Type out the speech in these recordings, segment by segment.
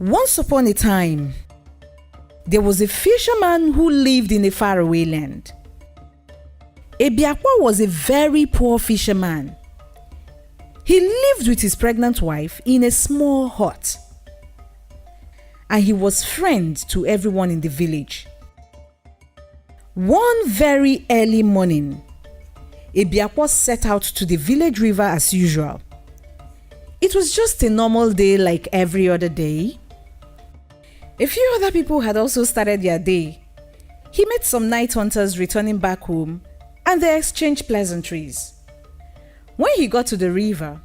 Once upon a time, there was a fisherman who lived in a faraway land. Ebiakwa was a very poor fisherman. He lived with his pregnant wife in a small hut, and he was friend to everyone in the village. One very early morning, Ebiakwa set out to the village river as usual. It was just a normal day like every other day. A few other people had also started their day. He met some night hunters returning back home, and they exchanged pleasantries. When he got to the river,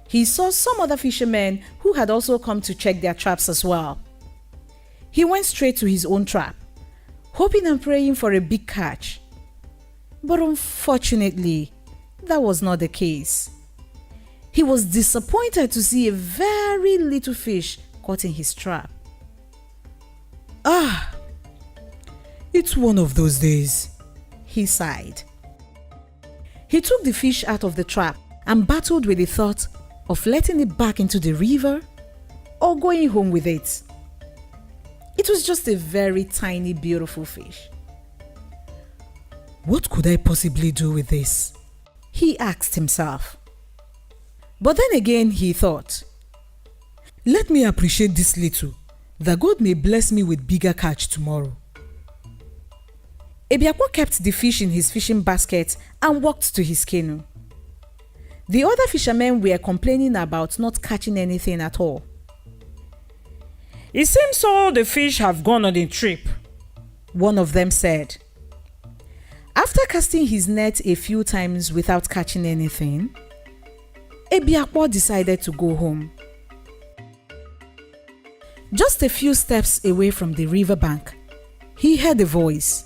he saw some other fishermen who had also come to check their traps as well. He went straight to his own trap, hoping and praying for a big catch. But unfortunately, that was not the case. He was disappointed to see a very little fish caught in his trap. It's one of those days, he sighed. He took the fish out of the trap and battled with the thought of letting it back into the river or going home with it. It was just a very tiny, beautiful fish. What could I possibly do with this? He asked himself. But then again he thought, let me appreciate this little, that God may bless me with bigger catch tomorrow. Ebiakwa kept the fish in his fishing basket and walked to his canoe. The other fishermen were complaining about not catching anything at all. It seems all the fish have gone on a trip, one of them said. After casting his net a few times without catching anything, Ebiakwa decided to go home. Just a few steps away from the riverbank, he heard a voice.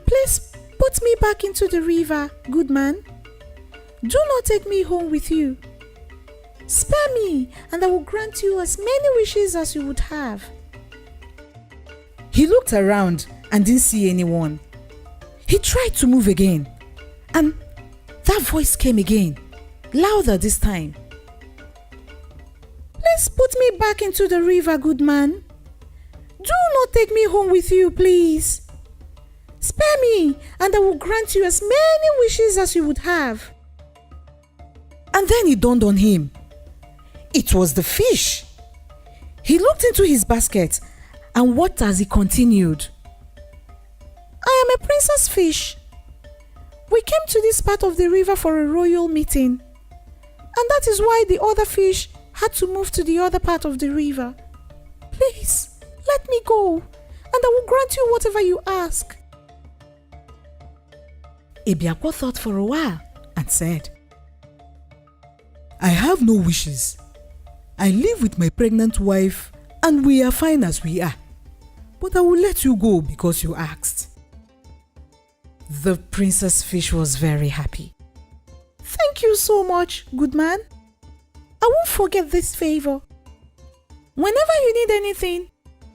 Please put me back into the river, good man. Do not take me home with you. Spare me, and I will grant you as many wishes as you would have. He looked around and didn't see anyone. He tried to move again, and that voice came again, louder this time. Please put me back into the river, good man. Do not take me home with you, please. Spare me, and I will grant you as many wishes as you would have. And then it dawned on him. It was the fish. He looked into his basket and watched as he continued. I am a princess fish. We came to this part of the river for a royal meeting, and that is why the other fish had to move to the other part of the river. Please, let me go, and I will grant you whatever you ask. Ebiakwa thought for a while and said, I have no wishes. I live with my pregnant wife and we are fine as we are. But I will let you go because you asked. The princess fish was very happy. Thank you so much, good man. I won't forget this favor. Whenever you need anything,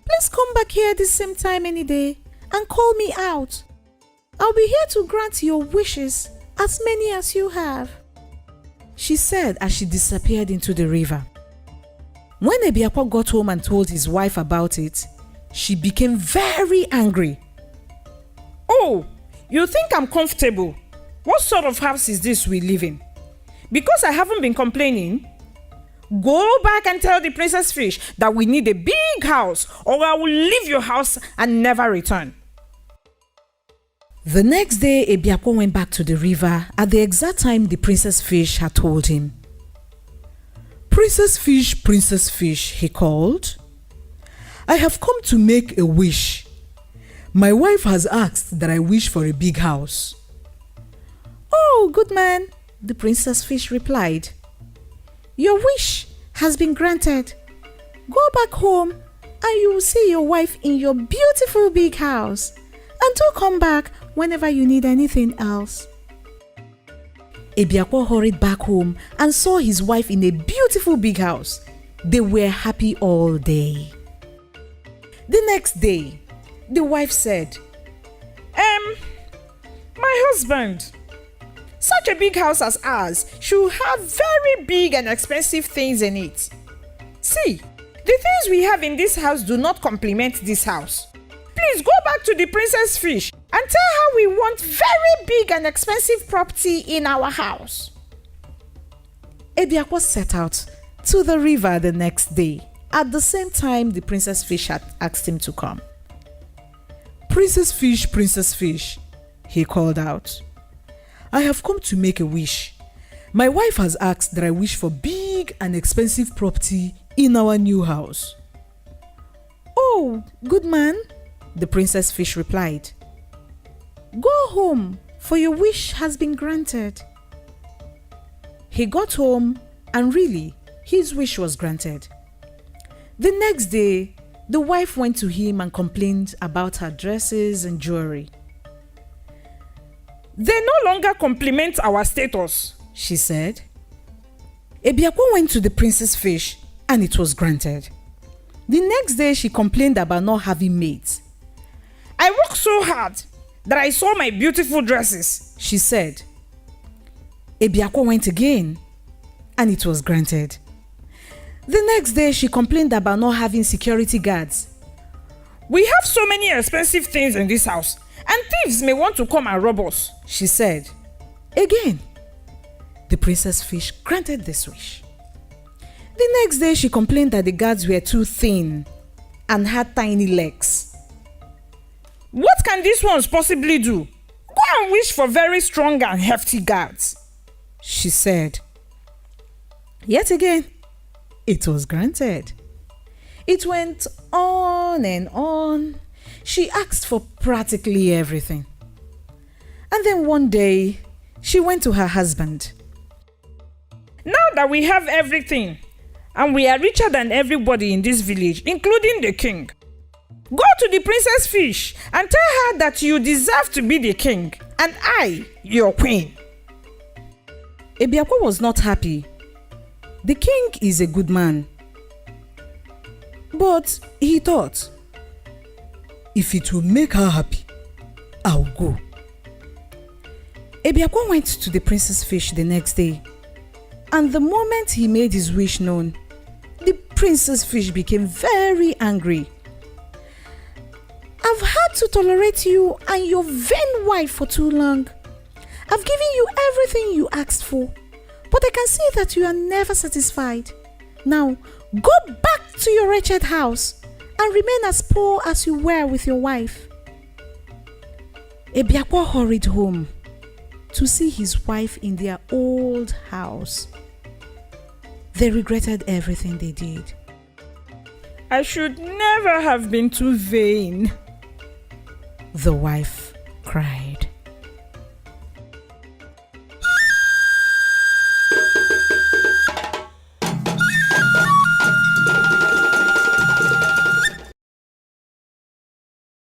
please come back here at the same time any day and call me out. I'll be here to grant your wishes, as many as you have, she said as she disappeared into the river. When Ebiakwa got home and told his wife about it, she became very angry. Oh, you think I'm comfortable? What sort of house is this we live in? Because I haven't been complaining? Go back and tell the princess fish that we need a big house, or I will leave your house and never return. The next day, Ebiakwa went back to the river at the exact time the princess fish had told him. Princess fish, he called. I have come to make a wish. My wife has asked that I wish for a big house. Oh, good man, the princess fish replied. Your wish has been granted. Go back home and you will see your wife in your beautiful big house. And do come back whenever you need anything else. Ebiakwa hurried back home and saw his wife in a beautiful big house. They were happy all day. The next day, the wife said, My husband, such a big house as ours should have very big and expensive things in it. See, The things we have in this house do not complement this house. Please go back to the princess fish and tell her we want very big and expensive property in our house. Ebiakwa set out to the river the next day at the same time the princess fish had asked him to come. Princess fish, he called out. I have come to make a wish. My wife has asked that I wish for big and expensive property in our new house. Oh, good man, the princess fish replied. Go home, for your wish has been granted. He got home and really, his wish was granted. The next day, the wife went to him and complained about her dresses and jewelry. They no longer complement our status, she said. Ebiakwa went to the princess fish and it was granted. The next day, she complained about not having maids. I worked so hard that I saw my beautiful dresses, she said. Ebiakwa went again and it was granted. The next day, she complained about not having security guards. We have so many expensive things in this house, and thieves may want to come and rob us, she said. Again, the princess fish granted this wish. The next day, she complained that the guards were too thin and had tiny legs. What can these ones possibly do? Go and wish for very strong and hefty guards, she said. Yet again, it was granted. It went on and on. She asked for practically everything. And then one day, she went to her husband. Now that we have everything, and we are richer than everybody in this village, including the king, go to the princess fish and tell her that you deserve to be the king, and I, your queen. Ebiakwa was not happy. The king is a good man. But he thought, if it will make her happy, I'll go. Ebiakwa went to the princess fish the next day, and the moment he made his wish known, the princess fish became very angry. I've had to tolerate you and your vain wife for too long. I've given you everything you asked for, but I can see that you are never satisfied. Now, go back to your wretched house and remain as poor as you were with your wife. Ebiakwa hurried home to see his wife in their old house. They regretted everything they did. I should never have been too vain, the wife cried.